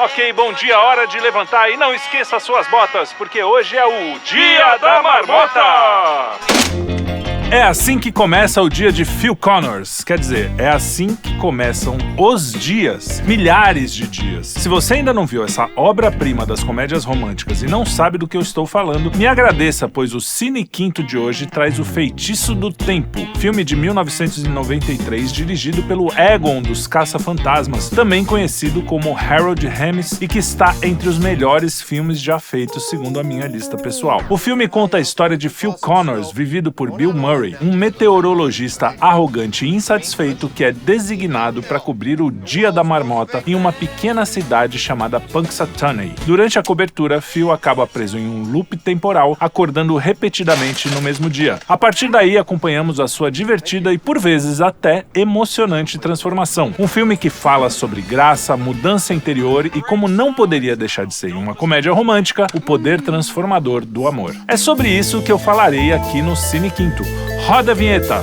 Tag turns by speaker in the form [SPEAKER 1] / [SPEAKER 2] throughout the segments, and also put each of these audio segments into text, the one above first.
[SPEAKER 1] Ok, bom dia, hora de levantar e não esqueça suas botas, porque hoje é o Dia da Marmota! É assim que começa o dia de Phil Connors, quer dizer, é assim que começam os dias, milhares de dias. Se você ainda não viu essa obra-prima das comédias românticas e não sabe do que eu estou falando, me agradeça, pois o Cine Quinto de hoje traz O Feitiço do Tempo, filme de 1993 dirigido pelo Egon dos Caça-Fantasmas, também conhecido como Harold Ramis, e que está entre os melhores filmes já feitos segundo a minha lista pessoal. O filme conta a história de Phil Connors, vivido por Bill Murray, um meteorologista arrogante e insatisfeito que é designado para cobrir o Dia da Marmota em uma pequena cidade chamada Punxsutawney. Durante a cobertura, Phil acaba preso em um loop temporal, acordando repetidamente no mesmo dia. A partir daí, acompanhamos a sua divertida e, por vezes, até emocionante transformação. Um filme que fala sobre graça, mudança interior e, como não poderia deixar de ser uma comédia romântica, o poder transformador do amor. É sobre isso que eu falarei aqui no Cine Quinto. Roda a vinheta!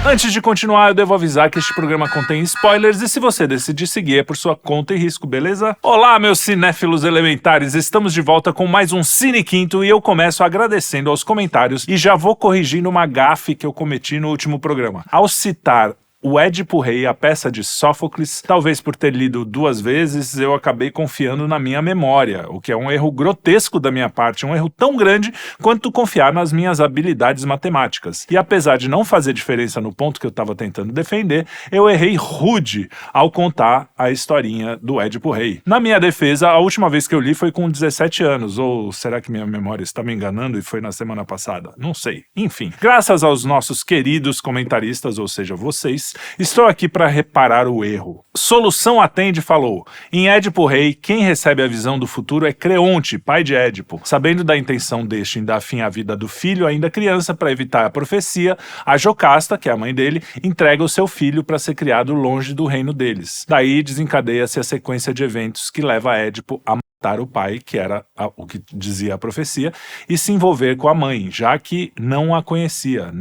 [SPEAKER 1] Antes de continuar, eu devo avisar que este programa contém spoilers e se você decidir seguir é por sua conta e risco, beleza? Olá, meus cinéfilos elementares! Estamos de volta com mais um Cine Quinto e eu começo agradecendo aos comentários e já vou corrigindo uma gafe que eu cometi no último programa. Ao citar o Édipo Rei, a peça de Sófocles, talvez por ter lido 2 vezes, eu acabei confiando na minha memória, o que é um erro grotesco da minha parte, um erro tão grande quanto confiar nas minhas habilidades matemáticas. E apesar de não fazer diferença no ponto que eu estava tentando defender, eu errei rude ao contar a historinha do Édipo Rei. Na minha defesa, a última vez que eu li foi com 17 anos, ou será que minha memória está me enganando e foi na semana passada? Não sei. Enfim, graças aos nossos queridos comentaristas, ou seja, vocês, estou aqui para reparar o erro. Solução Atende falou: em Édipo Rei, quem recebe a visão do futuro é Creonte, pai de Édipo. Sabendo da intenção deste em dar fim à vida do filho ainda criança para evitar a profecia, a Jocasta, que é a mãe dele, entrega o seu filho para ser criado longe do reino deles. Daí desencadeia-se a sequência de eventos que leva Édipo a matar o pai, que era o que dizia a profecia, e se envolver com a mãe, já que não a conhecia,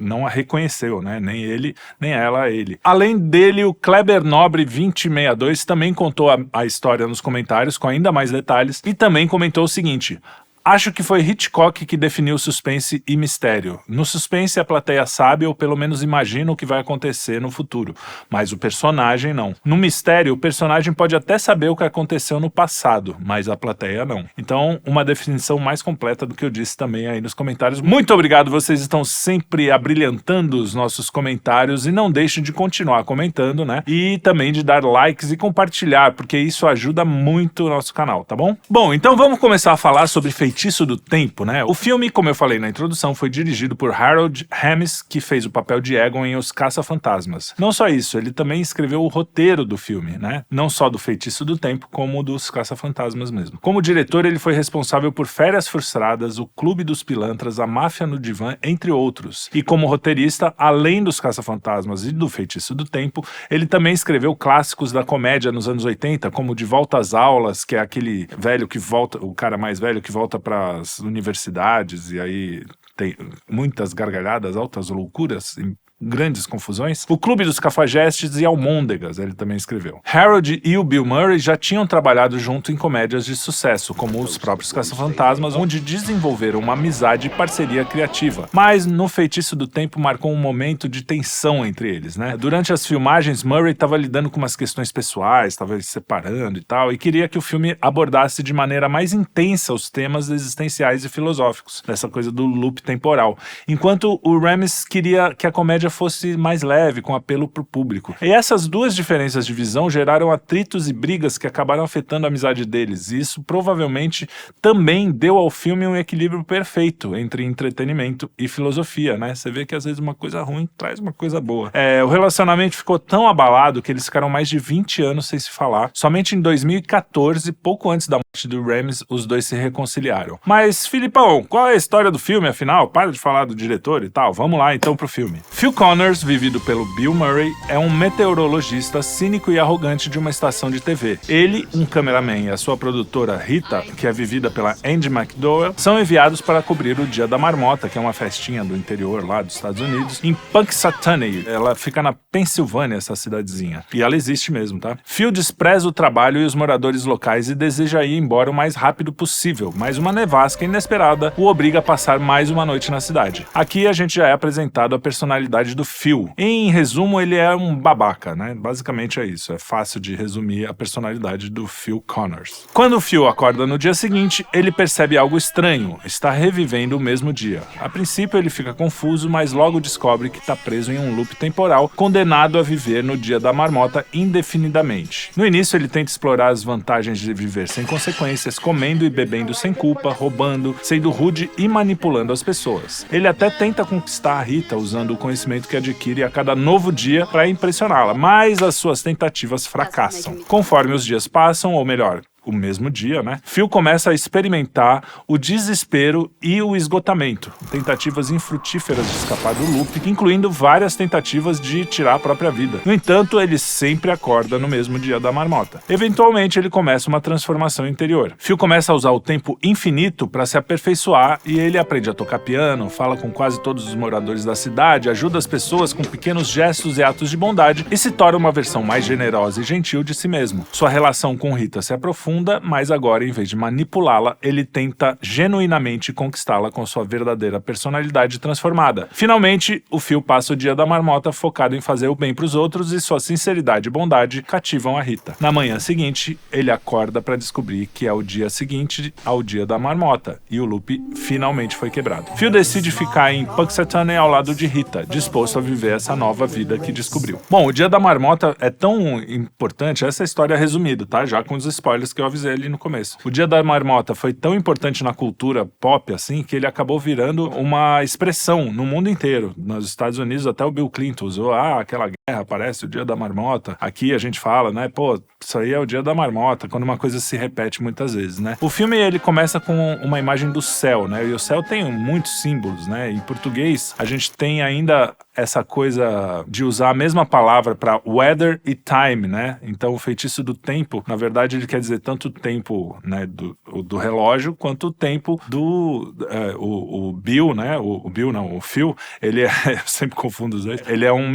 [SPEAKER 1] não a reconheceu, né? Nem ele, nem ela, ele. Além dele, o Kleber Nobre 2062 também contou a história nos comentários com ainda mais detalhes e também comentou o seguinte: acho que foi Hitchcock que definiu suspense e mistério. No suspense, a plateia sabe ou pelo menos imagina o que vai acontecer no futuro, mas o personagem não. No mistério, o personagem pode até saber o que aconteceu no passado, mas a plateia não. Então, uma definição mais completa do que eu disse também aí nos comentários. Muito obrigado, vocês estão sempre abrilhantando os nossos comentários e não deixem de continuar comentando, né? E também de dar likes e compartilhar, porque isso ajuda muito o nosso canal, tá bom? Bom, então vamos começar a falar sobre Feitiço do Tempo, né? O filme, como eu falei na introdução, foi dirigido por Harold Ramis, que fez o papel de Egon em Os Caça-Fantasmas. Não só isso, ele também escreveu o roteiro do filme, né? Não só do Feitiço do Tempo, como dos Caça-Fantasmas mesmo. Como diretor, ele foi responsável por Férias Frustradas, O Clube dos Pilantras, A Máfia no Divã, entre outros. E como roteirista, além dos Caça-Fantasmas e do Feitiço do Tempo, ele também escreveu clássicos da comédia nos anos 80, como De Volta às Aulas, que é aquele velho que volta, o cara mais velho que volta para as universidades e aí tem muitas gargalhadas, altas loucuras, grandes confusões. O Clube dos Cafajestes e Almôndegas, ele também escreveu. Harold e o Bill Murray já tinham trabalhado junto em comédias de sucesso, como Os Próprios Caça-Fantasmas, onde desenvolveram uma amizade e parceria criativa. Mas no Feitiço do Tempo marcou um momento de tensão entre eles, né? Durante as filmagens, Murray estava lidando com umas questões pessoais, estava se separando e tal, e queria que o filme abordasse de maneira mais intensa os temas existenciais e filosóficos, dessa coisa do loop temporal. Enquanto o Ramis queria que a comédia fosse mais leve, com apelo pro público. E essas duas diferenças de visão geraram atritos e brigas que acabaram afetando a amizade deles, e isso provavelmente também deu ao filme um equilíbrio perfeito entre entretenimento e filosofia, né? Você vê que às vezes uma coisa ruim traz uma coisa boa. O relacionamento ficou tão abalado que eles ficaram mais de 20 anos sem se falar. Somente em 2014, pouco antes da morte do Ramis, os dois se reconciliaram. Mas, Filipão, qual é a história do filme, afinal? Para de falar do diretor e tal. Vamos lá, então, pro filme. Phil Connors, vivido pelo Bill Murray, é um meteorologista cínico e arrogante de uma estação de TV. Ele, um cameraman e a sua produtora Rita, que é vivida pela Andie MacDowell, são enviados para cobrir o Dia da Marmota, que é uma festinha do interior lá dos Estados Unidos, em Punxsutawney. Ela fica na Pensilvânia, essa cidadezinha. E ela existe mesmo, tá? Phil despreza o trabalho e os moradores locais e deseja ir embora o mais rápido possível, mas uma nevasca inesperada o obriga a passar mais uma noite na cidade. Aqui a gente já é apresentado a personalidade do Phil. Em resumo, ele é um babaca, né? Basicamente é isso. É fácil de resumir a personalidade do Phil Connors. Quando o Phil acorda no dia seguinte, ele percebe algo estranho. Está revivendo o mesmo dia. A princípio ele fica confuso, mas logo descobre que está preso em um loop temporal, condenado a viver no Dia da Marmota indefinidamente. No início ele tenta explorar as vantagens de viver sem consequências, comendo e bebendo sem culpa, roubando, sendo rude e manipulando as pessoas. Ele até tenta conquistar a Rita usando o conhecimento que adquire a cada novo dia para impressioná-la, mas as suas tentativas fracassam. Conforme os dias passam, ou melhor, o mesmo dia, né? Phil começa a experimentar o desespero e o esgotamento, tentativas infrutíferas de escapar do loop, incluindo várias tentativas de tirar a própria vida. No entanto, ele sempre acorda no mesmo dia da marmota. Eventualmente, ele começa uma transformação interior. Phil começa a usar o tempo infinito para se aperfeiçoar e ele aprende a tocar piano, fala com quase todos os moradores da cidade, ajuda as pessoas com pequenos gestos e atos de bondade e se torna uma versão mais generosa e gentil de si mesmo. Sua relação com Rita se aprofunda, mas agora, em vez de manipulá-la, ele tenta genuinamente conquistá-la com sua verdadeira personalidade transformada. Finalmente, o Phil passa o Dia da Marmota focado em fazer o bem para os outros e sua sinceridade e bondade cativam a Rita. Na manhã seguinte, ele acorda para descobrir que é o dia seguinte ao Dia da Marmota e o loop finalmente foi quebrado. Phil decide ficar em Punxsutawney ao lado de Rita, disposto a viver essa nova vida que descobriu. Bom, o Dia da Marmota é tão importante, essa é a história resumida, tá? Já com os spoilers que eu avisei ali no começo. O Dia da Marmota foi tão importante na cultura pop, assim, que ele acabou virando uma expressão no mundo inteiro. Nos Estados Unidos, até o Bill Clinton usou, aquela guerra, parece o Dia da Marmota. Aqui a gente fala, né, pô, isso aí é o Dia da Marmota, quando uma coisa se repete muitas vezes, né? O filme, ele começa com uma imagem do céu, né, e o céu tem muitos símbolos, né? Em português, a gente tem ainda essa coisa de usar a mesma palavra para weather e time, né? Então, o feitiço do tempo, na verdade, ele quer dizer tanto o tempo, né, do relógio, quanto o tempo do... o Bill, né? O Bill não, o Phil, ele é... eu sempre confundo os dois. Ele é um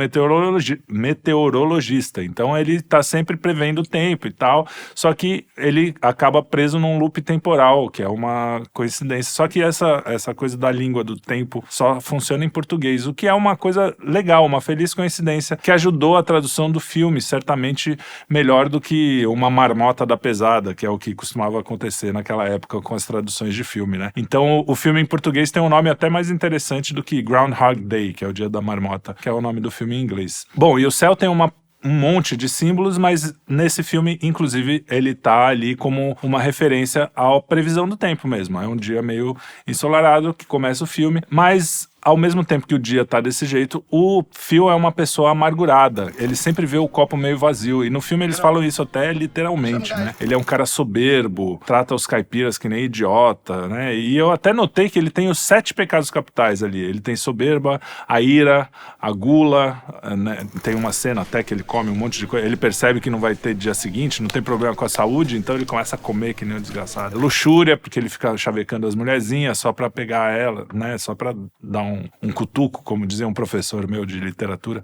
[SPEAKER 1] meteorologista, então ele tá sempre prevendo o tempo e tal, só que ele acaba preso num loop temporal, que é uma coincidência. Só que essa coisa da língua do tempo só funciona em português, o que é uma coisa legal, uma feliz coincidência que ajudou a tradução do filme, certamente melhor do que uma marmota da pesada, que é o que costumava acontecer naquela época com as traduções de filme, né? Então o filme em português tem um nome até mais interessante do que Groundhog Day, que é o Dia da Marmota, que é o nome do filme em inglês. Bom, e o céu tem um monte de símbolos, mas nesse filme, inclusive, ele tá ali como uma referência à previsão do tempo mesmo. É um dia meio ensolarado que começa o filme, mas ao mesmo tempo que o dia tá desse jeito, o Phil é uma pessoa amargurada. Ele sempre vê o copo meio vazio. E no filme eles falam isso até literalmente, né? Ele é um cara soberbo, trata os caipiras que nem idiota, né? E eu até notei que ele tem os 7 pecados capitais ali. Ele tem soberba, a ira, a gula, né? Tem uma cena até que ele come um monte de coisa. Ele percebe que não vai ter dia seguinte, não tem problema com a saúde, então ele começa a comer que nem um desgraçado. Luxúria, porque ele fica chavecando as mulherzinhas só pra pegar ela, né? Só pra dar um cutuco, como dizia um professor meu de literatura,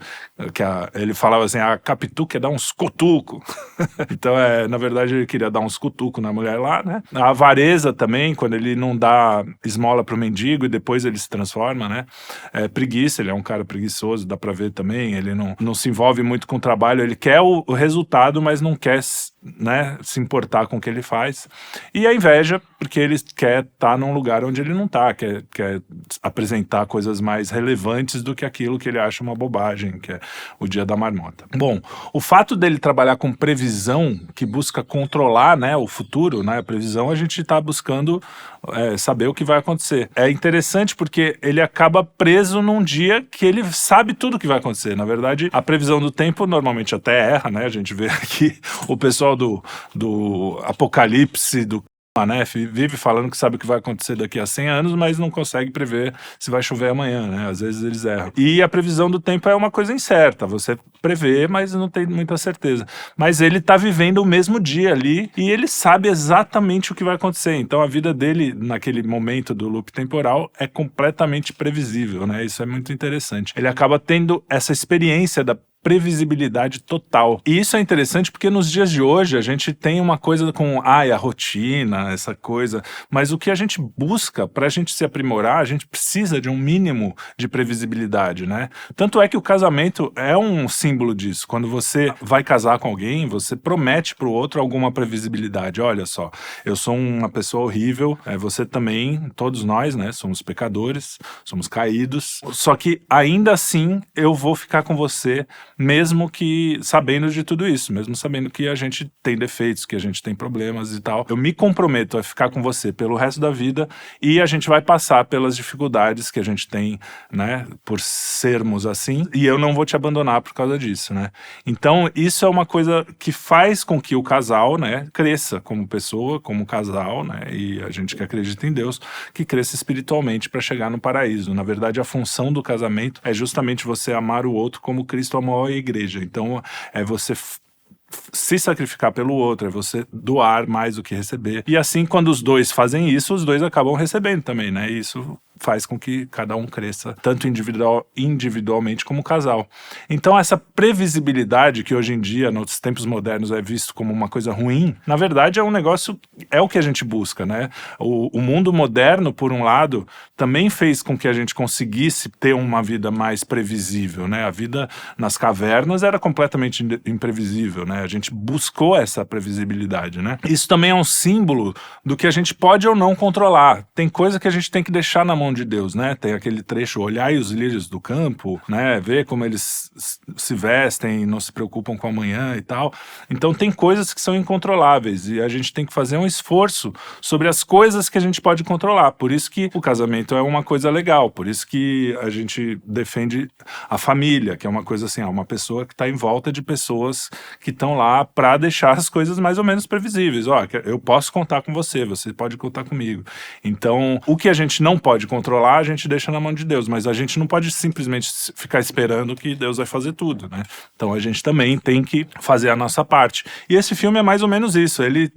[SPEAKER 1] que ele falava assim, a capituca é dar uns cutuco. Então, na verdade, ele queria dar uns cutuco na mulher lá, né? A avareza também, quando ele não dá esmola pro mendigo e depois ele se transforma, né? Preguiça, ele é um cara preguiçoso, dá pra ver também, ele não se envolve muito com o trabalho, ele quer o resultado, mas não quer, né, se importar com o que ele faz. E a inveja, porque ele quer estar num lugar onde ele não tá, quer apresentar coisas mais relevantes do que aquilo que ele acha uma bobagem, que é o Dia da Marmota. Bom, o fato dele trabalhar com previsão, que busca controlar, né, o futuro, né, a previsão, a gente está buscando saber o que vai acontecer. É interessante porque ele acaba preso num dia que ele sabe tudo o que vai acontecer. Na verdade, a previsão do tempo normalmente até erra, né? A gente vê aqui o pessoal do Apocalipse, do né, vive falando que sabe o que vai acontecer daqui a 100 anos, mas não consegue prever se vai chover amanhã, né? Às vezes eles erram. E a previsão do tempo é uma coisa incerta, você prevê, mas não tem muita certeza. Mas ele tá vivendo o mesmo dia ali e ele sabe exatamente o que vai acontecer. Então a vida dele, naquele momento do loop temporal, é completamente previsível, né? Isso é muito interessante. Ele acaba tendo essa experiência da previsibilidade total. E isso é interessante porque nos dias de hoje a gente tem uma coisa com a rotina, essa coisa, mas o que a gente busca para a gente se aprimorar, a gente precisa de um mínimo de previsibilidade, né? Tanto é que o casamento é um símbolo disso. Quando você vai casar com alguém, você promete pro outro alguma previsibilidade. Olha só, eu sou uma pessoa horrível, você também, todos nós, né, somos pecadores, somos caídos, só que ainda assim eu vou ficar com você mesmo que sabendo de tudo isso, mesmo sabendo que a gente tem defeitos, que a gente tem problemas e tal. Eu me comprometo a ficar com você pelo resto da vida e a gente vai passar pelas dificuldades que a gente tem, né, por sermos assim, e eu não vou te abandonar por causa disso, né? Então, isso é uma coisa que faz com que o casal, né, cresça como pessoa, como casal, né, e a gente que acredita em Deus, que cresça espiritualmente para chegar no paraíso. Na verdade, a função do casamento é justamente você amar o outro como Cristo amou a igreja. Então, é você se sacrificar pelo outro, é você doar mais do que receber. E assim, quando os dois fazem isso, os dois acabam recebendo também, né? E isso faz com que cada um cresça, tanto individualmente como casal. Então essa previsibilidade que hoje em dia, nos tempos modernos, é visto como uma coisa ruim, na verdade é um negócio, é o que a gente busca, né? O mundo moderno, por um lado, também fez com que a gente conseguisse ter uma vida mais previsível, né? A vida nas cavernas era completamente imprevisível, né? A gente buscou essa previsibilidade, né? Isso também é um símbolo do que a gente pode ou não controlar. Tem coisa que a gente tem que deixar na mão de Deus, né? Tem aquele trecho, olhai os lírios do campo, né? Ver como eles se vestem, não se preocupam com amanhã e tal. Então tem coisas que são incontroláveis e a gente tem que fazer um esforço sobre as coisas que a gente pode controlar. Por isso que o casamento é uma coisa legal, por isso que a gente defende a família, que é uma coisa assim, uma pessoa que está em volta de pessoas que estão lá para deixar as coisas mais ou menos previsíveis. Ó, eu posso contar com você, você pode contar comigo. Então, o que a gente não pode controlar, a gente deixa na mão de Deus, mas a gente não pode simplesmente ficar esperando que Deus vai fazer tudo, né? Então a gente também tem que fazer a nossa parte. E esse filme é mais ou menos isso, ele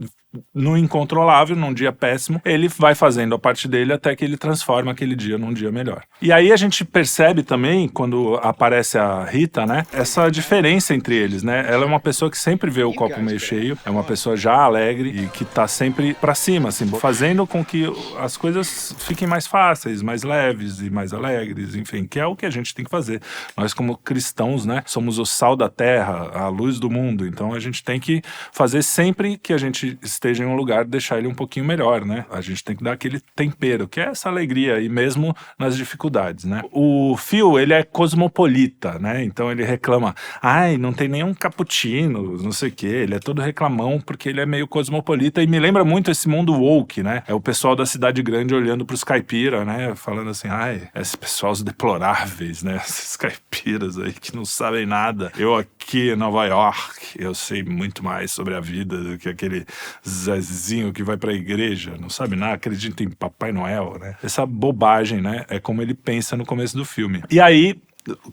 [SPEAKER 1] no incontrolável, num dia péssimo, ele vai fazendo a parte dele até que ele transforma aquele dia num dia melhor. E aí a gente percebe também, quando aparece a Rita, né, essa diferença entre eles, né? Ela é uma pessoa que sempre vê o copo meio cheio, é uma pessoa já alegre e que tá sempre pra cima, assim, fazendo com que as coisas fiquem mais fáceis, mais leves e mais alegres, enfim, que é o que a gente tem que fazer. Nós, como cristãos, né, somos o sal da terra, a luz do mundo, então a gente tem que fazer sempre que a gente esteja em um lugar, deixar ele um pouquinho melhor, né? A gente tem que dar aquele tempero, que é essa alegria aí mesmo nas dificuldades, né? O Phil, ele é cosmopolita, né? Então ele reclama, ai, não tem nenhum cappuccino, não sei o quê, ele é todo reclamão porque ele é meio cosmopolita e me lembra muito esse mundo woke, né? É o pessoal da cidade grande olhando pros caipira, né? Falando assim, ai, esses pessoal deploráveis, né? Esses caipiras aí que não sabem nada. Eu aqui em Nova York, eu sei muito mais sobre a vida do que aquele Zezinho que vai pra igreja, não sabe nada, acredita em Papai Noel, né? Essa bobagem, né? É como ele pensa no começo do filme. E aí,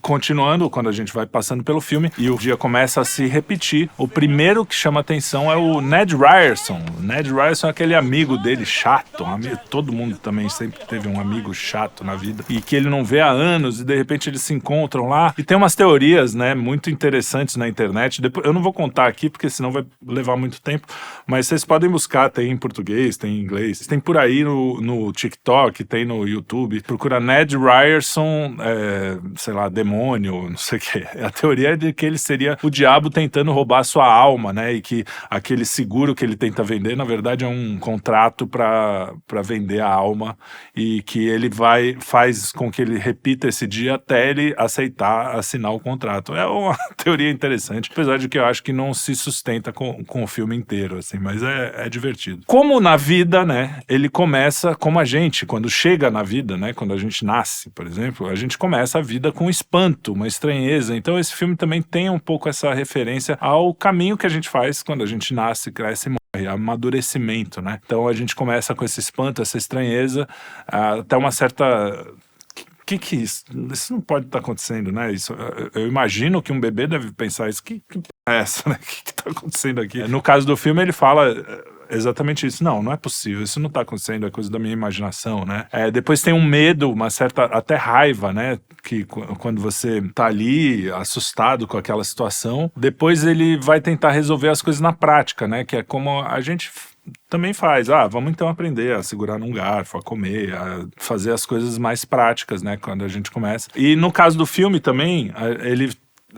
[SPEAKER 1] continuando, quando a gente vai passando pelo filme e o dia começa a se repetir, o primeiro que chama atenção é o Ned Ryerson. O Ned Ryerson é aquele amigo dele chato, todo mundo também sempre teve um amigo chato na vida e que ele não vê há anos e de repente eles se encontram lá e tem umas teorias, né, muito interessantes na internet. Depois, eu não vou contar aqui porque senão vai levar muito tempo, mas vocês podem buscar, tem em português, tem em inglês, tem por aí no TikTok, tem no YouTube, procura Ned Ryerson, sei lá, demônio, não sei o que. A teoria é de que ele seria o diabo tentando roubar sua alma, né? E que aquele seguro que ele tenta vender, na verdade, é um contrato para vender a alma e que ele faz com que ele repita esse dia até ele aceitar assinar o contrato. É uma teoria interessante, apesar de que eu acho que não se sustenta com o filme inteiro, assim, mas é divertido. Como na vida, né? Ele começa como a gente, quando chega na vida, né? Quando a gente nasce, por exemplo, a gente começa a vida com espanto, uma estranheza. Então esse filme também tem um pouco essa referência ao caminho que a gente faz quando a gente nasce, cresce e morre. amadurecimento, né? Então a gente começa com esse espanto, essa estranheza, até uma certa... Que isso não pode estar acontecendo, né? Isso, eu imagino que um bebê deve pensar isso. Que é essa, né? O que está acontecendo aqui? No caso do filme, ele fala exatamente isso. Não é possível, isso não está acontecendo, é coisa da minha imaginação, né? Depois tem um medo, uma certa até raiva, né? Que quando você tá ali assustado com aquela situação, depois ele vai tentar resolver as coisas na prática, né? Que é como a gente também faz. Vamos então aprender a segurar num garfo, a comer, a fazer as coisas mais práticas, né? Quando a gente começa. E no caso do filme também,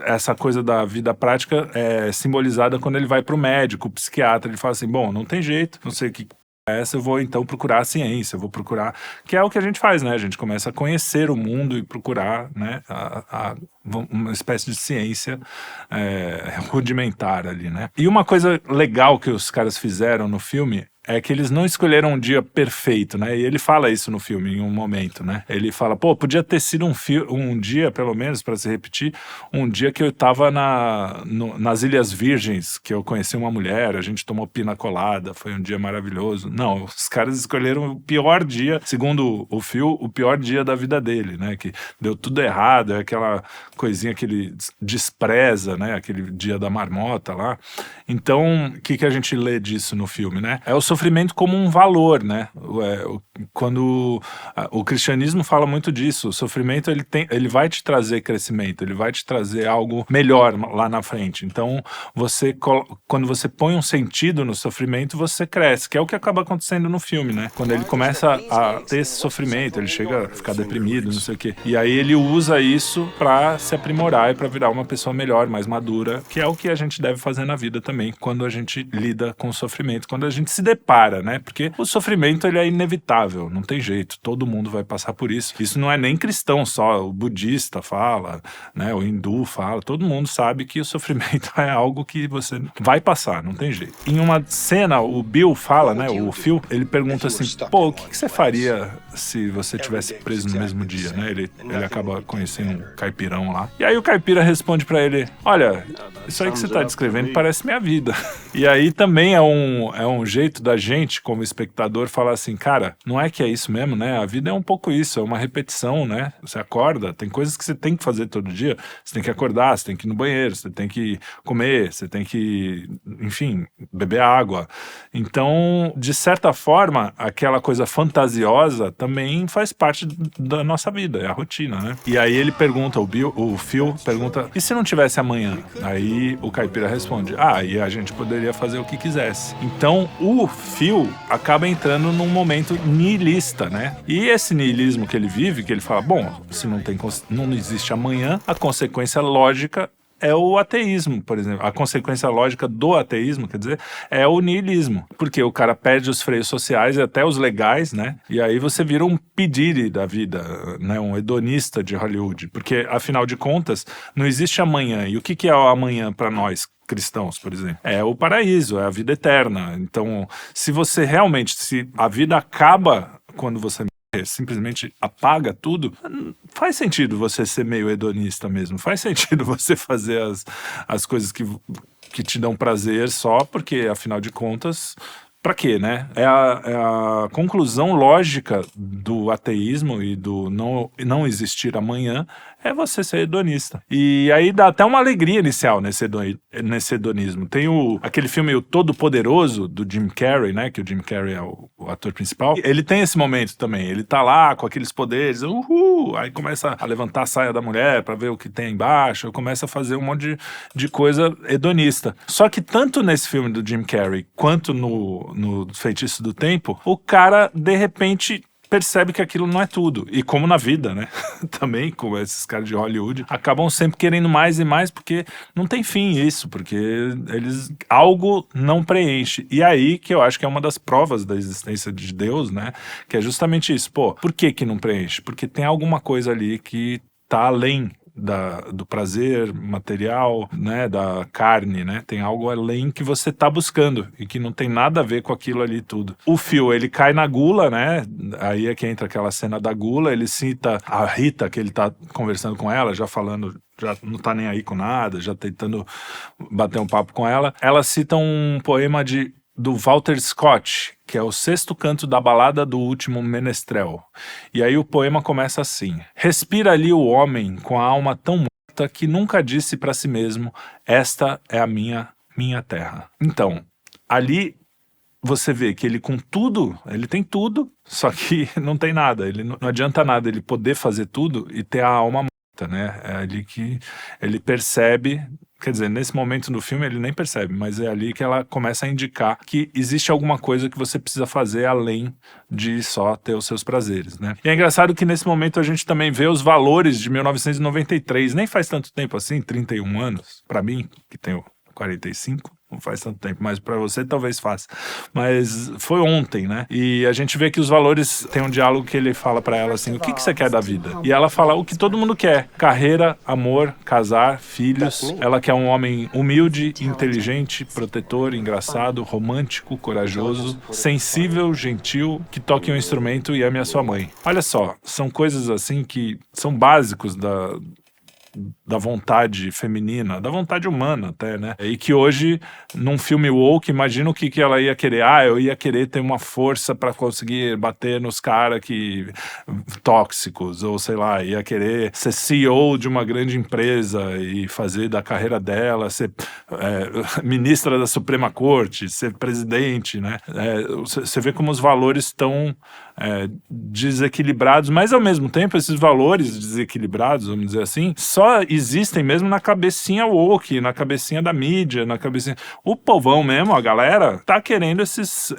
[SPEAKER 1] essa coisa da vida prática é simbolizada quando ele vai pro médico, o psiquiatra. Ele fala assim, bom, não tem jeito, não sei o que eu vou então procurar a ciência, eu vou procurar, que é o que a gente faz, né? A gente começa a conhecer o mundo e procurar, né, uma espécie de ciência rudimentar ali, né? E uma coisa legal que os caras fizeram no filme é que eles não escolheram um dia perfeito, né? E ele fala isso no filme em um momento, né? Ele fala, podia ter sido um dia, pelo menos, para se repetir, um dia que eu tava nas Ilhas Virgens, que eu conheci uma mulher, a gente tomou pina colada, foi um dia maravilhoso. Não, os caras escolheram o pior dia, segundo o Phil, o pior dia da vida dele, né? Que deu tudo errado, é aquela coisinha que ele despreza, né? Aquele dia da marmota lá. Então, o que a gente lê disso no filme, né? É o sofrimento como um valor, né? Quando o cristianismo fala muito disso, o sofrimento ele vai te trazer crescimento, ele vai te trazer algo melhor lá na frente. Então, quando você põe um sentido no sofrimento, você cresce, que é o que acaba acontecendo no filme, né? Quando ele começa a ter esse sofrimento, ele chega a ficar deprimido, não sei o quê. E aí ele usa isso pra se aprimorar e pra virar uma pessoa melhor, mais madura, que é o que a gente deve fazer na vida também, quando a gente lida com o sofrimento, quando a gente se depara, né? Porque o sofrimento, ele é inevitável, não tem jeito, todo mundo vai passar por isso. Isso não é nem cristão só, o budista fala, né? O hindu fala, todo mundo sabe que o sofrimento é algo que você vai passar, não tem jeito. Em uma cena, o Bill fala, né? O Phil, ele pergunta assim, o que você faria se você tivesse preso no mesmo dia, né? Ele acaba conhecendo um caipirão lá. E aí o caipira responde pra ele, olha, isso aí que você tá descrevendo parece minha vida. E aí também é um jeito da gente, como espectador, falar assim, cara, não é que é isso mesmo, né? A vida é um pouco isso, é uma repetição, né? Você acorda, tem coisas que você tem que fazer todo dia, você tem que acordar, você tem que ir no banheiro, você tem que comer, você tem que, enfim, beber água. Então, de certa forma, aquela coisa fantasiosa também faz parte da nossa vida, é a rotina, né? E aí ele pergunta, o Phil pergunta, e se não tivesse amanhã? Aí o caipira responde, e a gente poderia fazer o que quisesse. Então, o Phil acaba entrando num momento nihilista, né? E esse nihilismo que ele vive, que ele fala, bom, se não existe amanhã, a consequência lógica é o ateísmo, por exemplo. A consequência lógica do ateísmo, quer dizer, é o niilismo. Porque o cara perde os freios sociais e até os legais, né? E aí você vira um P. Diddy da vida, né? Um hedonista de Hollywood. Porque, afinal de contas, não existe amanhã. E o que é o amanhã para nós cristãos, por exemplo? É o paraíso, é a vida eterna. Então, se a vida acaba quando você simplesmente apaga tudo, faz sentido você ser meio hedonista mesmo, faz sentido você fazer as coisas que te dão prazer só porque, afinal de contas, pra quê, né? É a conclusão lógica do ateísmo e do não existir amanhã é você ser hedonista. E aí dá até uma alegria inicial nesse hedonismo. Tem aquele filme O Todo-Poderoso, do Jim Carrey, né? Que o Jim Carrey é o ator principal. Ele tem esse momento também. Ele tá lá com aqueles poderes, aí começa a levantar a saia da mulher pra ver o que tem embaixo, começa a fazer um monte de coisa hedonista. Só que tanto nesse filme do Jim Carrey, quanto no Feitiço do Tempo, o cara, de repente, percebe que aquilo não é tudo. E como na vida, né? Também, com esses caras de Hollywood, acabam sempre querendo mais e mais, porque não tem fim isso, porque algo não preenche. E aí que eu acho que é uma das provas da existência de Deus, né? Que é justamente isso. Por que não preenche? Porque tem alguma coisa ali que tá além do prazer material, né, da carne, né, tem algo além que você tá buscando e que não tem nada a ver com aquilo ali tudo. O Phil, ele cai na gula, né, aí é que entra aquela cena da gula, ele cita a Rita, que ele tá conversando com ela, já falando, já não tá nem aí com nada, já tentando bater um papo com ela. Ela cita um poema de do Walter Scott, que é o sexto canto da balada do último menestrel. E aí o poema começa assim: respira ali o homem com a alma tão morta que nunca disse para si mesmo, esta é a minha terra. Então, ali você vê que ele com tudo, ele tem tudo, só que não tem nada. Ele não adianta nada ele poder fazer tudo e ter a alma morta, né? É ali que ele percebe, quer dizer, nesse momento do filme ele nem percebe, mas é ali que ela começa a indicar que existe alguma coisa que você precisa fazer além de só ter os seus prazeres, né? E é engraçado que nesse momento a gente também vê os valores de 1993, nem faz tanto tempo assim, 31 anos, pra mim, que tenho 45, não faz tanto tempo, mas pra você talvez faça. Mas foi ontem, né? E a gente vê que os valores, tem um diálogo que ele fala pra ela assim, o que você quer da vida? E ela fala o que todo mundo quer, carreira, amor, casar, filhos. Ela quer um homem humilde, inteligente, protetor, engraçado, romântico, corajoso, sensível, gentil, que toque um instrumento e ame a sua mãe. Olha só, são coisas assim que são básicos da vontade feminina, da vontade humana até, né? E que hoje, num filme woke, imagina o que ela ia querer. Eu ia querer ter uma força pra conseguir bater nos caras tóxicos, ou sei lá, ia querer ser CEO de uma grande empresa e fazer da carreira dela, ser ministra da Suprema Corte, ser presidente, né? Você vê como os valores estão desequilibrados, mas ao mesmo tempo esses valores desequilibrados, vamos dizer assim, só existem mesmo na cabecinha woke, na cabecinha da mídia, na cabecinha... O povão mesmo, a galera, tá querendo esses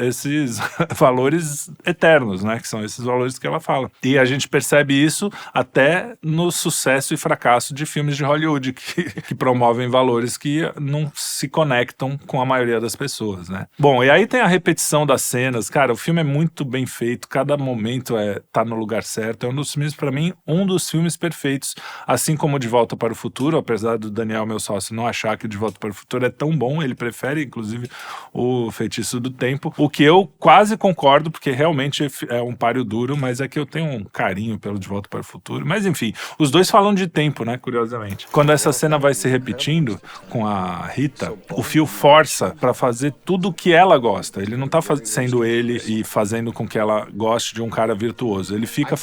[SPEAKER 1] valores eternos, né? Que são esses valores que ela fala. E a gente percebe isso até no sucesso e fracasso de filmes de Hollywood, que promovem valores que não se conectam com a maioria das pessoas, né? Bom, e aí tem a repetição das cenas. Cara, o filme é muito bem feito, cada momento tá no lugar certo. É um dos filmes, pra mim, um dos filmes perfeitos, assim como De Volta para o Futuro, apesar do Daniel, meu sócio, não achar que De Volta para o Futuro é tão bom, ele prefere, inclusive, o Feitiço do Tempo, o que eu quase concordo, porque realmente é um páreo duro, mas é que eu tenho um carinho pelo De Volta para o Futuro. Mas enfim, os dois falam de tempo, né, curiosamente. Quando essa cena vai se repetindo com a Rita, o Phil força pra fazer tudo o que ela gosta. Ele não tá sendo ele e fazendo com que ela goste de um cara virtuoso. Ele fica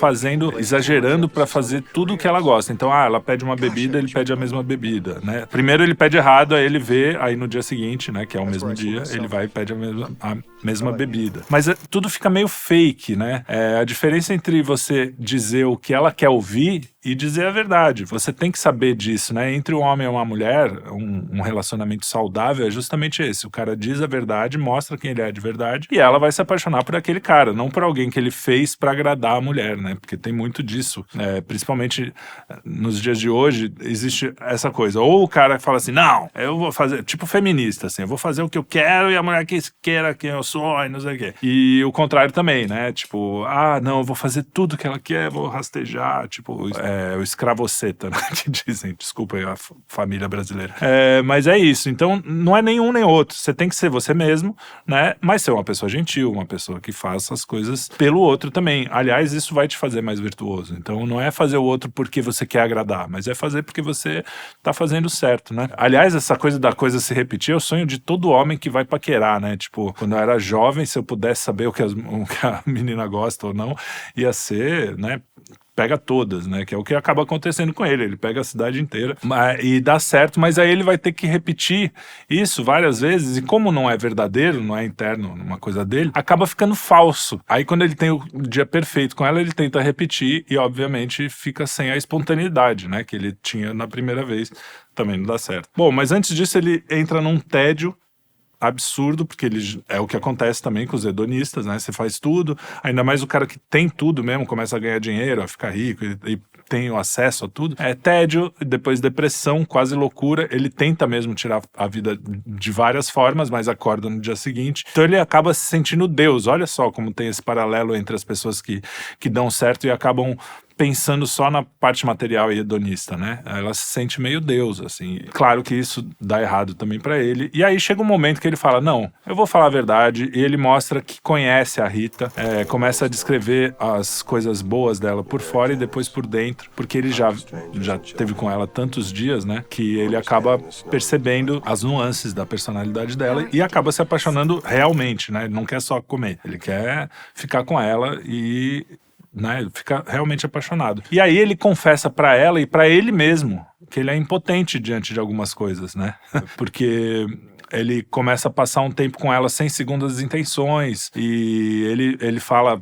[SPEAKER 1] exagerando pra fazer tudo o que ela gosta. Então, ela pede uma bebida, ele pede a mesma bebida, né? Primeiro ele pede errado, aí ele vê, aí no dia seguinte, né, que é o mesmo dia, ele vai e pede a mesma bebida. Mas tudo fica meio fake, né? A diferença entre você dizer o que ela quer ouvir e dizer a verdade. Você tem que saber disso, né? Entre um homem e uma mulher, um relacionamento saudável é justamente esse. O cara diz a verdade, mostra quem ele é de verdade, e ela vai se apaixonar por aquele cara, não por alguém que ele fez pra agradar a mulher, né? Porque tem muito disso. Principalmente nos dias de hoje, existe essa coisa. Ou o cara fala assim, não, eu vou fazer, tipo feminista, assim, eu vou fazer o que eu quero e a mulher que queira quem eu sou e não sei o quê. E o contrário também, né? Tipo, não, eu vou fazer tudo que ela quer, vou rastejar, tipo, o escravoceta, né? Que dizem, desculpa aí a família brasileira. Mas é isso, então não é nenhum nem outro, você tem que ser você mesmo, né? Mas ser uma pessoa gentil, uma pessoa que faça as coisas pelo outro também. Aliás, isso vai te fazer mais virtuoso. Então não é fazer o outro porque você quer agradar, mas é fazer porque você tá fazendo certo, né? Aliás, essa coisa da coisa se repetir é o sonho de todo homem que vai paquerar, né? Tipo, quando eu era jovem, se eu pudesse saber o que a menina gosta ou não, ia ser, né? Pega todas, né? Que é o que acaba acontecendo com ele. Ele pega a cidade inteira e dá certo, mas aí ele vai ter que repetir isso várias vezes, e como não é verdadeiro, não é interno, uma coisa dele, acaba ficando falso. Aí quando ele tem o dia perfeito com ela, ele tenta repetir e obviamente fica sem a espontaneidade, né? Que ele tinha na primeira vez, também não dá certo. Bom, mas antes disso ele entra num tédio absurdo, porque é o que acontece também com os hedonistas, né? Você faz tudo, ainda mais o cara que tem tudo mesmo, começa a ganhar dinheiro, a ficar rico e tem o acesso a tudo. Tédio, depois depressão, quase loucura. Ele tenta mesmo tirar a vida de várias formas, mas acorda no dia seguinte. Então ele acaba se sentindo Deus. Olha só como tem esse paralelo entre as pessoas que dão certo e acabam pensando só na parte material e hedonista, né? Ela se sente meio Deus, assim. Claro que isso dá errado também pra ele. E aí chega um momento que ele fala, não, eu vou falar a verdade. E ele mostra que conhece a Rita, começa a descrever as coisas boas dela por fora e depois por dentro, porque ele já teve com ela tantos dias, né? Que ele acaba percebendo as nuances da personalidade dela e acaba se apaixonando realmente, né? Ele não quer só comer, ele quer ficar com ela e, né, fica realmente apaixonado. E aí ele confessa pra ela e pra ele mesmo que ele é impotente diante de algumas coisas, né? Porque ele começa a passar um tempo com ela sem segundas intenções e ele fala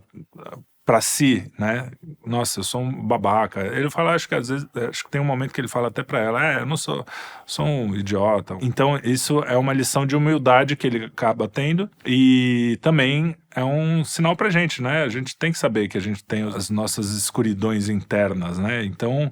[SPEAKER 1] pra si, né? Nossa, eu sou um babaca. Ele fala, acho que às vezes, acho que tem um momento que ele fala até pra ela, eu não sou um idiota. Então isso é uma lição de humildade que ele acaba tendo e também é um sinal pra gente, né? A gente tem que saber que a gente tem as nossas escuridões internas, né? Então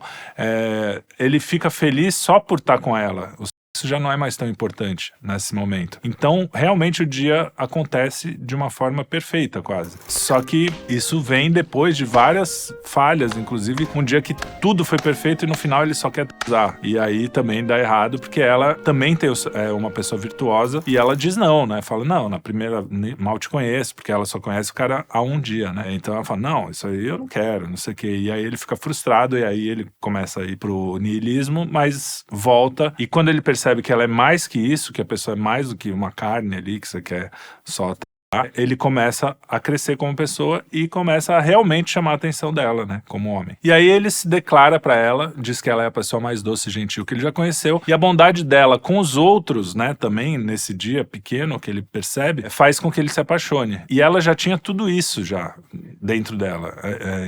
[SPEAKER 1] ele fica feliz só por estar com ela. Isso já não é mais tão importante nesse momento. Então, realmente o dia acontece de uma forma perfeita, quase. Só que isso vem depois de várias falhas, inclusive um dia que tudo foi perfeito e no final ele só quer transar. E aí também dá errado, porque ela também tem uma pessoa virtuosa e ela diz não, né? Fala, não, na primeira mal te conheço, porque ela só conhece o cara há um dia, né? Então ela fala, não, isso aí eu não quero, não sei o quê. E aí ele fica frustrado e aí ele começa a ir pro niilismo, mas volta. E quando ele percebe que ela é mais que isso, que a pessoa é mais do que uma carne ali, que você quer só ele começa a crescer como pessoa e começa a realmente chamar a atenção dela, né, como homem. E aí ele se declara pra ela, diz que ela é a pessoa mais doce e gentil que ele já conheceu, e a bondade dela com os outros, né, também nesse dia pequeno que ele percebe, faz com que ele se apaixone. E ela já tinha tudo isso já dentro dela.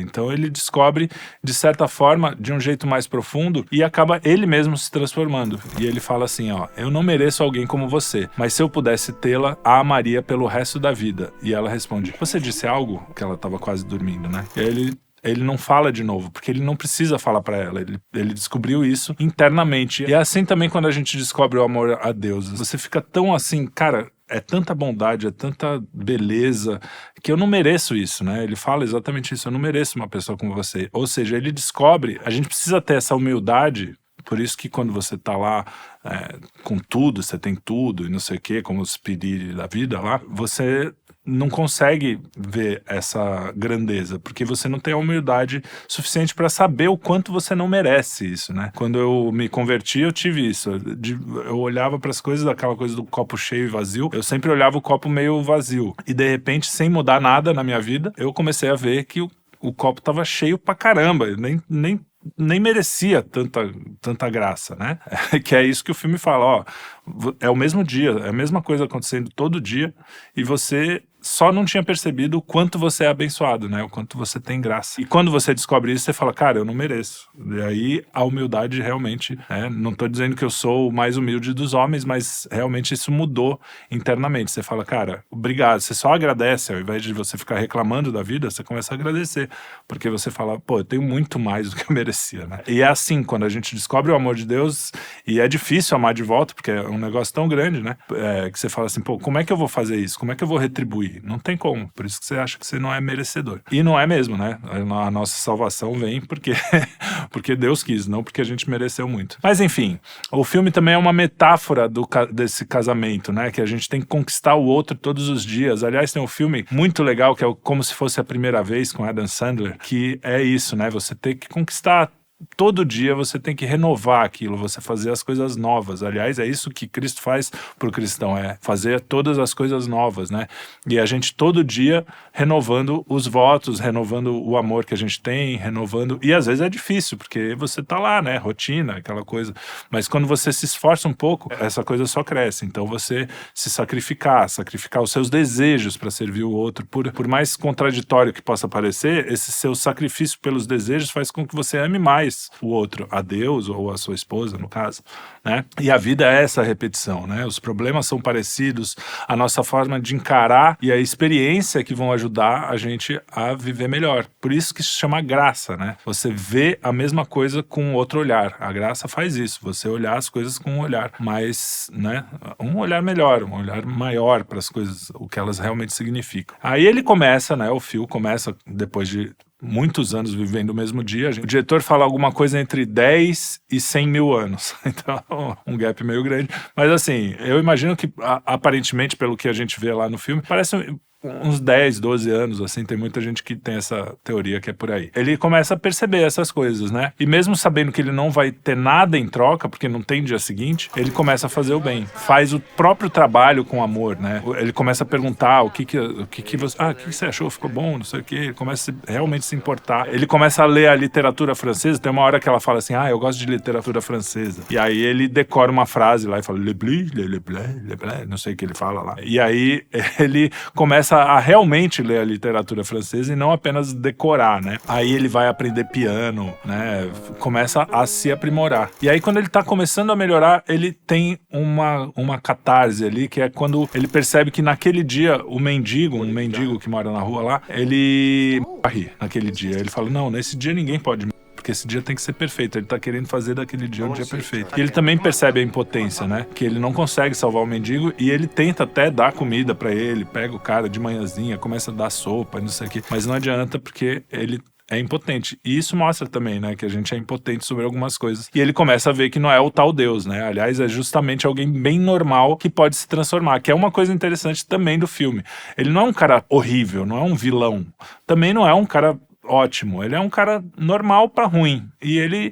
[SPEAKER 1] Então ele descobre, de certa forma, de um jeito mais profundo, e acaba ele mesmo se transformando. E ele fala assim, ó, eu não mereço alguém como você, mas se eu pudesse tê-la, a amaria pelo resto da vida. E ela responde, você disse algo? Que ela tava quase dormindo, né? E aí ele não fala de novo, porque ele não precisa falar pra ela, ele descobriu isso internamente. E é assim também quando a gente descobre o amor a Deus. Você fica tão assim, cara, é tanta bondade, é tanta beleza, que eu não mereço isso, né? Ele fala exatamente isso, eu não mereço uma pessoa como você. Ou seja, ele descobre, a gente precisa ter essa humildade. Por isso que quando você tá lá com tudo, você tem tudo e não sei o quê, como os pedir da vida lá, você não consegue ver essa grandeza, porque você não tem a humildade suficiente para saber o quanto você não merece isso, né? Quando eu me converti, eu tive isso. Eu olhava para as coisas, aquela coisa do copo cheio e vazio, eu sempre olhava o copo meio vazio. E de repente, sem mudar nada na minha vida, eu comecei a ver que o copo tava cheio pra caramba, nem merecia tanta graça, né? Que é isso que o filme fala, ó, é o mesmo dia, é a mesma coisa acontecendo todo dia e você só não tinha percebido o quanto você é abençoado, né? O quanto você tem graça. E quando você descobre isso, você fala, cara, eu não mereço. E aí a humildade realmente, não tô dizendo que eu sou o mais humilde dos homens, mas realmente isso mudou internamente. Você fala, cara, obrigado. Você só agradece, ao invés de você ficar reclamando da vida, você começa a agradecer. Porque você fala, pô, eu tenho muito mais do que eu merecia, né? E é assim, quando a gente descobre o amor de Deus, e é difícil amar de volta, porque é um negócio tão grande, né? Que você fala assim, pô, como é que eu vou fazer isso? Como é que eu vou retribuir? Não tem como, por isso que você acha que você não é merecedor. E não é mesmo, né? A nossa salvação vem porque Deus quis, não porque a gente mereceu muito. Mas enfim, o filme também é uma metáfora desse casamento, né? Que a gente tem que conquistar o outro todos os dias. Aliás, tem um filme muito legal que é Como Se Fosse a Primeira Vez, com Adam Sandler, que é isso, né? Você tem que conquistar todo dia, você tem que renovar aquilo, você fazer as coisas novas. Aliás, é isso que Cristo faz pro cristão, é fazer todas as coisas novas, né? E a gente todo dia renovando os votos, renovando o amor que a gente tem, renovando... E às vezes é difícil, porque você tá lá, né? Rotina, aquela coisa. Mas quando você se esforça um pouco, essa coisa só cresce. Então você se sacrificar os seus desejos para servir o outro, por mais contraditório que possa parecer, esse seu sacrifício pelos desejos faz com que você ame mais o outro, a Deus ou a sua esposa, no caso, né? E a vida é essa repetição, né? Os problemas são parecidos, a nossa forma de encarar e a experiência que vão ajudar a gente a viver melhor. Por isso que se chama graça, né? Você vê a mesma coisa com outro olhar. A graça faz isso, você olhar as coisas com um olhar mais, né? Um olhar melhor, um olhar maior para as coisas, o que elas realmente significam. Aí ele começa, né? O Phil começa, depois de muitos anos vivendo o mesmo dia. O diretor fala alguma coisa entre 10 e 100 mil anos. Então, um gap meio grande. Mas assim, eu imagino que, aparentemente, pelo que a gente vê lá no filme, parece uns 10, 12 anos, assim, tem muita gente que tem essa teoria que é por aí. Ele começa a perceber essas coisas, né? E mesmo sabendo que ele não vai ter nada em troca, porque não tem dia seguinte, ele começa a fazer o bem. Faz o próprio trabalho com amor, né? Ele começa a perguntar o que você achou, ficou bom, não sei o que. Ele começa a realmente se importar. Ele começa a ler a literatura francesa, tem uma hora que ela fala assim, eu gosto de literatura francesa. E aí ele decora uma frase lá e fala, le bleu, le bleu, le bleu, não sei o que ele fala lá. E aí ele começa a realmente ler a literatura francesa e não apenas decorar, né? Aí ele vai aprender piano, né? Começa a se aprimorar. E aí quando ele tá começando a melhorar, ele tem uma catarse ali, que é quando ele percebe que naquele dia um mendigo que mora na rua lá, ele morre naquele dia. Ele fala, não, nesse dia ninguém pode morrer, porque esse dia tem que ser perfeito. Ele tá querendo fazer daquele dia um dia perfeito. E ele também percebe a impotência, né? Que ele não consegue salvar o mendigo e ele tenta até dar comida pra ele, pega o cara de manhãzinha, começa a dar sopa, não sei o quê. Mas não adianta porque ele é impotente. E isso mostra também, né, que a gente é impotente sobre algumas coisas. E ele começa a ver que não é o tal Deus, né? Aliás, é justamente alguém bem normal que pode se transformar, que é uma coisa interessante também do filme. Ele não é um cara horrível, não é um vilão. Também não é um cara ótimo, ele é um cara normal pra ruim, e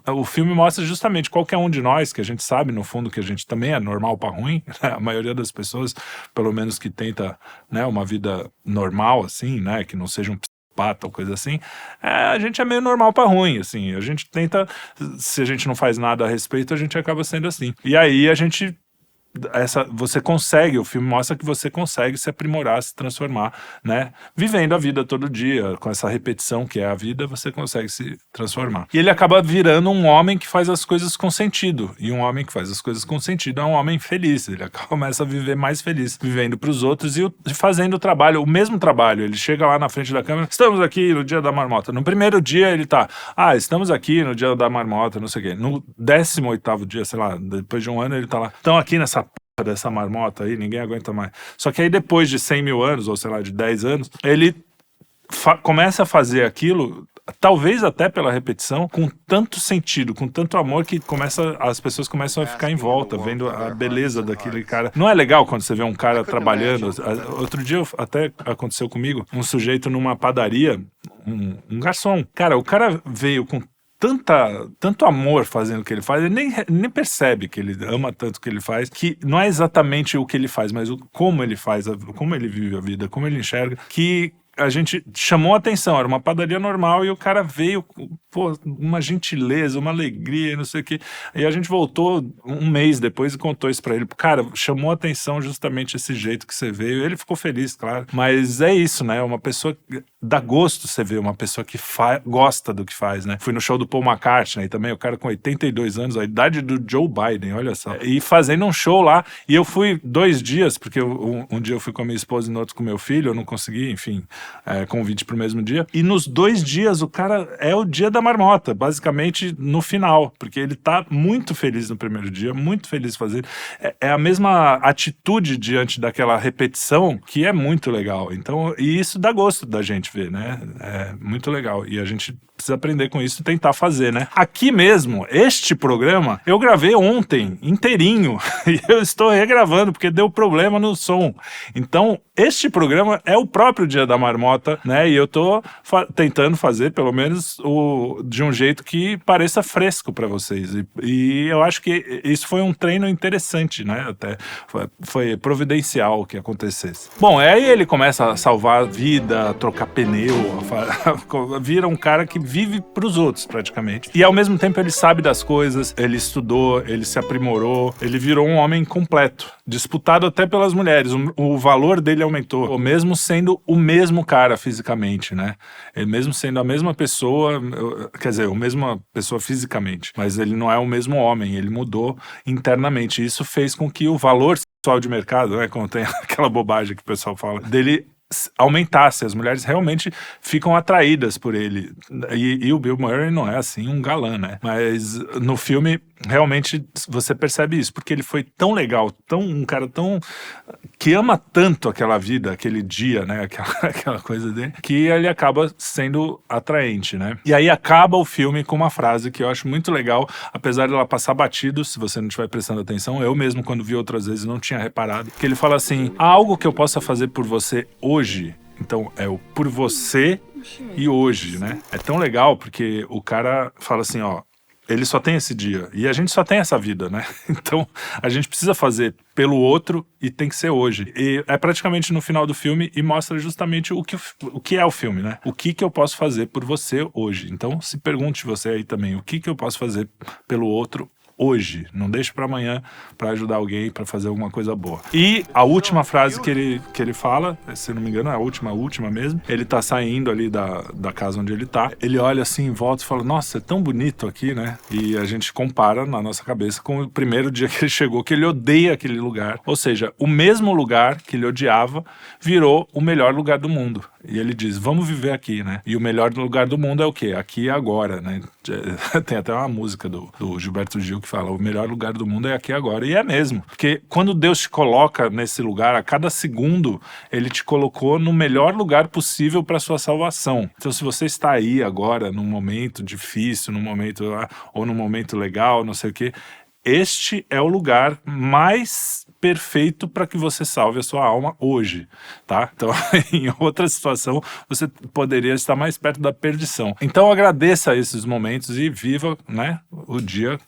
[SPEAKER 1] o filme mostra justamente qualquer um de nós, que a gente sabe no fundo que a gente também é normal pra ruim, né? A maioria das pessoas, pelo menos que tenta, né, uma vida normal assim, né, que não seja um psicopata ou coisa assim, a gente é meio normal pra ruim, assim, a gente tenta, se a gente não faz nada a respeito, a gente acaba sendo assim, e aí a gente você consegue, o filme mostra que você consegue se aprimorar, se transformar, né? Vivendo a vida todo dia, com essa repetição que é a vida, você consegue se transformar. E ele acaba virando um homem que faz as coisas com sentido. E um homem que faz as coisas com sentido é um homem feliz. Ele começa a viver mais feliz, vivendo pros outros e fazendo o trabalho, o mesmo trabalho. Ele chega lá na frente da câmera, estamos aqui no dia da marmota. No primeiro dia ele tá, estamos aqui no dia da marmota, não sei o quê. No 18º dia, sei lá, depois de um ano ele tá lá, estão aqui nessa dessa marmota aí, ninguém aguenta mais. Só que aí depois de 100 mil anos, ou sei lá, de 10 anos, ele começa a fazer aquilo, talvez até pela repetição, com tanto sentido, com tanto amor, que as pessoas começam a ficar em volta, vendo a beleza daquele cara. Não é legal quando você vê um cara trabalhando? Outro dia até aconteceu comigo, um sujeito numa padaria, um garçom. Cara, o cara veio com tanto amor fazendo o que ele faz, ele nem percebe que ele ama tanto o que ele faz, que não é exatamente o que ele faz, mas como ele faz, como ele vive a vida, como ele enxerga, que a gente chamou a atenção, era uma padaria normal e o cara veio, uma gentileza, uma alegria, não sei o quê. E a gente voltou um mês depois e contou isso pra ele. Cara, chamou a atenção justamente esse jeito que você veio. Ele ficou feliz, claro. Mas é isso, né? Uma pessoa dá gosto você ver uma pessoa que gosta do que faz, né? Fui no show do Paul McCartney também, o cara com 82 anos, a idade do Joe Biden, olha só. E fazendo um show lá. E eu fui 2 dias, porque um dia eu fui com a minha esposa e no outro com meu filho, eu não consegui, enfim, convite pro mesmo dia. E nos 2 dias o cara é o dia da marmota, basicamente no final, porque ele tá muito feliz no primeiro dia, muito feliz fazendo. É a mesma atitude diante daquela repetição que é muito legal. Então, e isso dá gosto da gente ver, né? É muito legal. E a gente precisa aprender com isso e tentar fazer, né? Aqui mesmo, este programa, eu gravei ontem, inteirinho, e eu estou regravando porque deu problema no som. Então, este programa é o próprio Dia da Marmota, né? E eu tô tentando fazer, pelo menos, de um jeito que pareça fresco para vocês. E eu acho que isso foi um treino interessante, né? Até foi providencial o que acontecesse. Bom, aí ele começa a salvar a vida, a trocar pneu, vira um cara que vive pros outros, praticamente. E ao mesmo tempo ele sabe das coisas, ele estudou, ele se aprimorou, ele virou um homem completo, disputado até pelas mulheres. O valor dele aumentou, mesmo sendo o mesmo cara fisicamente, né? Ele mesmo sendo a mesma pessoa, quer dizer, a mesma pessoa fisicamente, mas ele não é o mesmo homem, ele mudou internamente. Isso fez com que o valor sexual de mercado, né, como tem aquela bobagem que o pessoal fala, dele aumentasse, as mulheres realmente ficam atraídas por ele. E o Bill Murray não é assim um galã, né? Mas no filme realmente você percebe isso, porque ele foi tão legal, um cara tão que ama tanto aquela vida, aquele dia, né, aquela coisa dele, que ele acaba sendo atraente, né? E aí acaba o filme com uma frase que eu acho muito legal, apesar de ela passar batido, se você não estiver prestando atenção, eu mesmo quando vi outras vezes não tinha reparado, que ele fala assim: há algo que eu possa fazer por você hoje? Então é o por você e hoje, né? É tão legal porque o cara fala assim, ó, ele só tem esse dia e a gente só tem essa vida, né? Então a gente precisa fazer pelo outro e tem que ser hoje. E é praticamente no final do filme e mostra justamente o que é o filme, né? O que eu posso fazer por você hoje. Então se pergunte você aí também, o que eu posso fazer pelo outro hoje, não deixe para amanhã para ajudar alguém, para fazer alguma coisa boa. E a última frase que ele fala, se não me engano, é a última mesmo. Ele tá saindo ali da casa onde ele tá. Ele olha assim em volta e fala: nossa, é tão bonito aqui, né? E a gente compara na nossa cabeça com o primeiro dia que ele chegou, que ele odeia aquele lugar. Ou seja, o mesmo lugar que ele odiava virou o melhor lugar do mundo. E ele diz: vamos viver aqui, né? E o melhor lugar do mundo é o quê? Aqui e agora, né? Tem até uma música do Gilberto Gil que fala: o melhor lugar do mundo é aqui e agora. E é mesmo. Porque quando Deus te coloca nesse lugar, a cada segundo, ele te colocou no melhor lugar possível para sua salvação. Então, se você está aí agora, num momento difícil, num momento ou num momento legal, não sei o quê, este é o lugar mais perfeito para que você salve a sua alma hoje, tá? Então, em outra situação, você poderia estar mais perto da perdição. Então, agradeça esses momentos e viva, né, o dia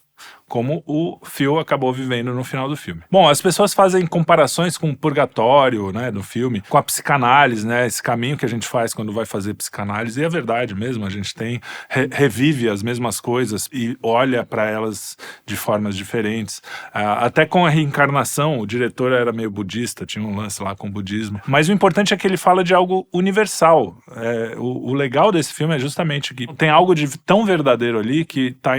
[SPEAKER 1] como o Phil acabou vivendo no final do filme. Bom, as pessoas fazem comparações com o purgatório, né, do filme, com a psicanálise, né, esse caminho que a gente faz quando vai fazer psicanálise, e é verdade mesmo, a gente revive as mesmas coisas e olha para elas de formas diferentes. Até com a reencarnação, o diretor era meio budista, tinha um lance lá com o budismo, mas o importante é que ele fala de algo universal. O legal desse filme é justamente que tem algo de tão verdadeiro ali que está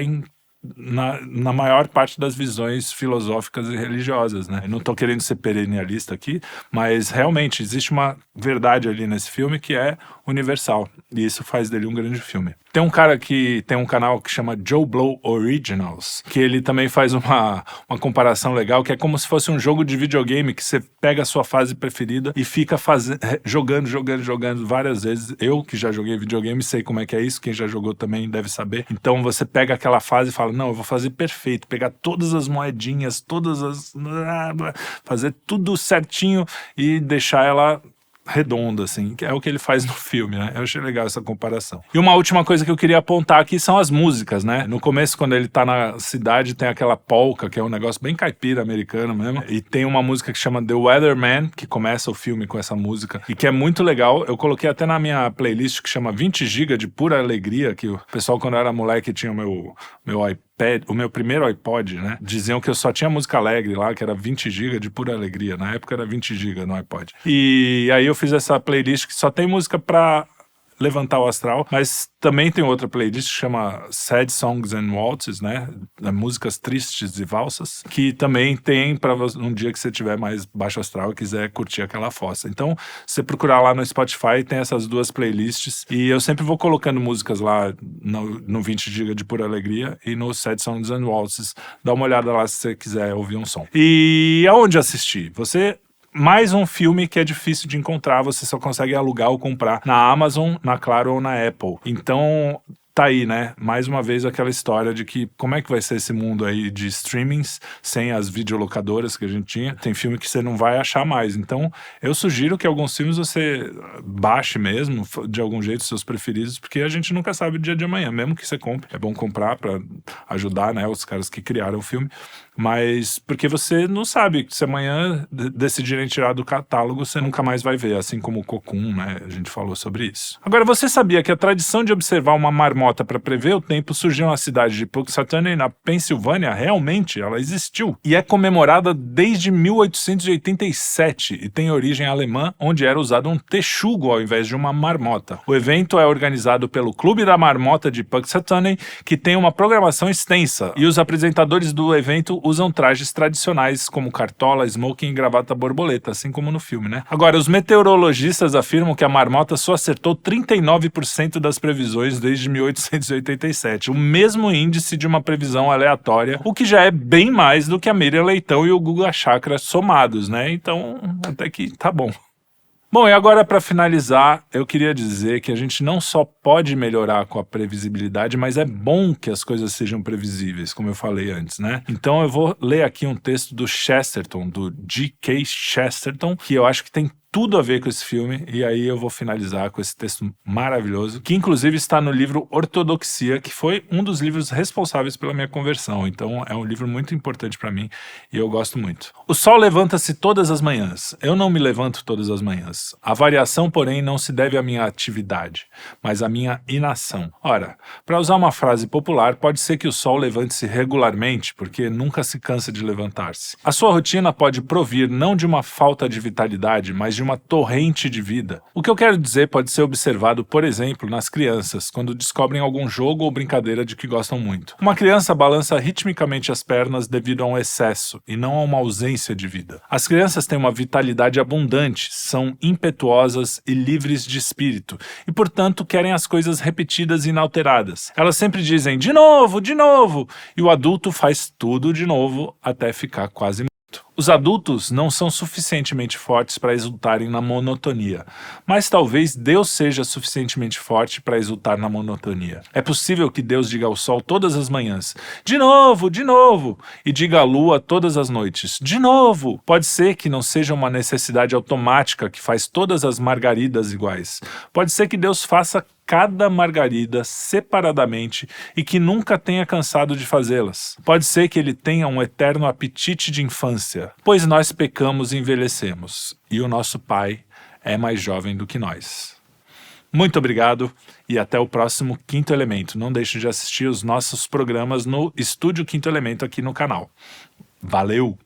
[SPEAKER 1] na maior parte das visões filosóficas e religiosas, né? Eu não tô querendo ser perennialista aqui, mas realmente existe uma verdade ali nesse filme que é universal, e isso faz dele um grande filme. Tem um cara que tem um canal que chama Joe Blow Originals, que ele também faz uma comparação legal, que é como se fosse um jogo de videogame que você pega a sua fase preferida e fica jogando várias vezes. Eu, que já joguei videogame, sei como é que é isso, quem já jogou também deve saber. Então você pega aquela fase e fala: não, eu vou fazer perfeito, pegar todas as moedinhas, fazer tudo certinho e deixar ela redonda, assim, que é o que ele faz no filme, né? Eu achei legal essa comparação. E uma última coisa que eu queria apontar aqui são as músicas, né? No começo, quando ele tá na cidade, tem aquela polca, que é um negócio bem caipira americano mesmo, e tem uma música que chama The Weatherman, que começa o filme com essa música, e que é muito legal. Eu coloquei até na minha playlist, que chama 20 GB de pura alegria, que o pessoal, quando eu era moleque, tinha o meu iPad, o meu primeiro iPod, né? Diziam que eu só tinha música alegre lá, que era 20 GB de pura alegria. Na época era 20 GB no iPod. E aí eu fiz essa playlist que só tem música pra levantar o astral, mas também tem outra playlist que chama Sad Songs and Waltzes, né? Músicas tristes e valsas, que também tem para um dia que você tiver mais baixo astral e quiser curtir aquela fossa. Então, se você procurar lá no Spotify, tem essas duas playlists, e eu sempre vou colocando músicas lá no 20 GB de pura alegria e no Sad Songs and Waltzes. Dá uma olhada lá se você quiser ouvir um som. E aonde assistir? Mais um filme que é difícil de encontrar, você só consegue alugar ou comprar na Amazon, na Claro ou na Apple. Então, tá aí, né? Mais uma vez aquela história de que como é que vai ser esse mundo aí de streamings sem as videolocadoras que a gente tinha. Tem filme que você não vai achar mais. Então, eu sugiro que alguns filmes você baixe mesmo, de algum jeito, seus preferidos, porque a gente nunca sabe o dia de amanhã. Mesmo que você compre, é bom comprar pra ajudar, né, os caras que criaram o filme. Mas porque você não sabe, se amanhã decidirem tirar do catálogo, você nunca mais vai ver, assim como o Cocoon, né? A gente falou sobre isso. Agora, você sabia que a tradição de observar uma marmota para prever o tempo surgiu na cidade de Punxsutawney, na Pensilvânia? Realmente, ela existiu. E é comemorada desde 1887 e tem origem alemã, onde era usado um texugo ao invés de uma marmota. O evento é organizado pelo Clube da Marmota de Punxsutawney, que tem uma programação extensa, e os apresentadores do evento usam trajes tradicionais como cartola, smoking e gravata borboleta, assim como no filme, né? Agora, os meteorologistas afirmam que a marmota só acertou 39% das previsões desde 1887, o mesmo índice de uma previsão aleatória, o que já é bem mais do que a Miriam Leitão e o Guga Chakra somados, né? Então, até que tá bom. Bom, e agora para finalizar, eu queria dizer que a gente não só pode melhorar com a previsibilidade, mas é bom que as coisas sejam previsíveis, como eu falei antes, né? Então eu vou ler aqui um texto do Chesterton, do G.K. Chesterton, que eu acho que tem tudo a ver com esse filme, e aí eu vou finalizar com esse texto maravilhoso, que inclusive está no livro Ortodoxia, que foi um dos livros responsáveis pela minha conversão, então é um livro muito importante para mim e eu gosto muito. O sol levanta-se todas as manhãs, eu não me levanto todas as manhãs. A variação, porém, não se deve à minha atividade, mas à minha inação. Ora, para usar uma frase popular, pode ser que o sol levante-se regularmente, porque nunca se cansa de levantar-se. A sua rotina pode provir não de uma falta de vitalidade, mas de uma torrente de vida. O que eu quero dizer pode ser observado, por exemplo, nas crianças, quando descobrem algum jogo ou brincadeira de que gostam muito. Uma criança balança ritmicamente as pernas devido a um excesso e não a uma ausência de vida. As crianças têm uma vitalidade abundante, são impetuosas e livres de espírito, e portanto querem as coisas repetidas e inalteradas. Elas sempre dizem de novo, e o adulto faz tudo de novo até ficar quase morto. Os adultos não são suficientemente fortes para exultarem na monotonia, mas talvez Deus seja suficientemente forte para exultar na monotonia. É possível que Deus diga ao sol todas as manhãs, de novo, e diga à lua todas as noites, de novo. Pode ser que não seja uma necessidade automática que faz todas as margaridas iguais. Pode ser que Deus faça cada margarida separadamente e que nunca tenha cansado de fazê-las. Pode ser que ele tenha um eterno apetite de infância, pois nós pecamos e envelhecemos, e o nosso Pai é mais jovem do que nós. Muito obrigado e até o próximo Quinto Elemento. Não deixe de assistir os nossos programas no Estúdio Quinto Elemento aqui no canal. Valeu!